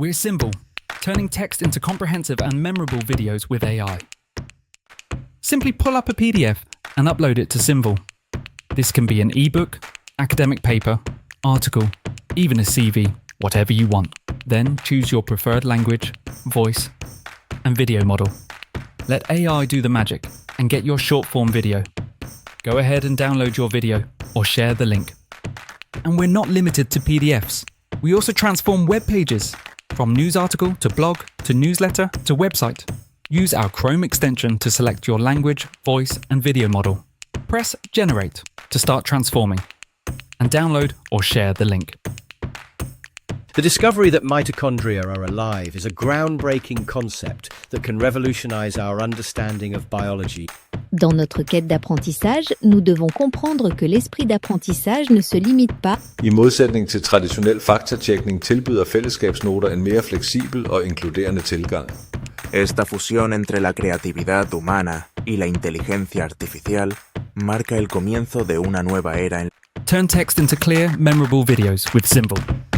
We're Symvol, turning text into comprehensive and memorable videos with AI. Simply pull up a PDF and upload it to Symvol. This can be an ebook, academic paper, article, even a CV, whatever you want. Then choose your preferred language, voice, and video model. Let AI do the magic and get your short-form video. Go ahead and download your video or share the link. And we're not limited to PDFs. We also transform web pages, from news article to blog to newsletter to website. Use our Chrome extension to select your language, voice, and video model. Press Generate to start transforming, and download or share the link. The discovery that mitochondria are alive is a groundbreaking concept that can revolutionize our understanding of biology. Dans notre quête d'apprentissage, nous devons comprendre que l'esprit d'apprentissage ne se limite pas. I modsætning til traditionel faktatjekning tilbyder fællesskabsnoter en mere fleksibel og inkluderende tilgang. Esta fusión entre la creatividad humana y la inteligencia artificial marca el comienzo de una nueva era en. Turn text into clear, memorable videos with Symvol.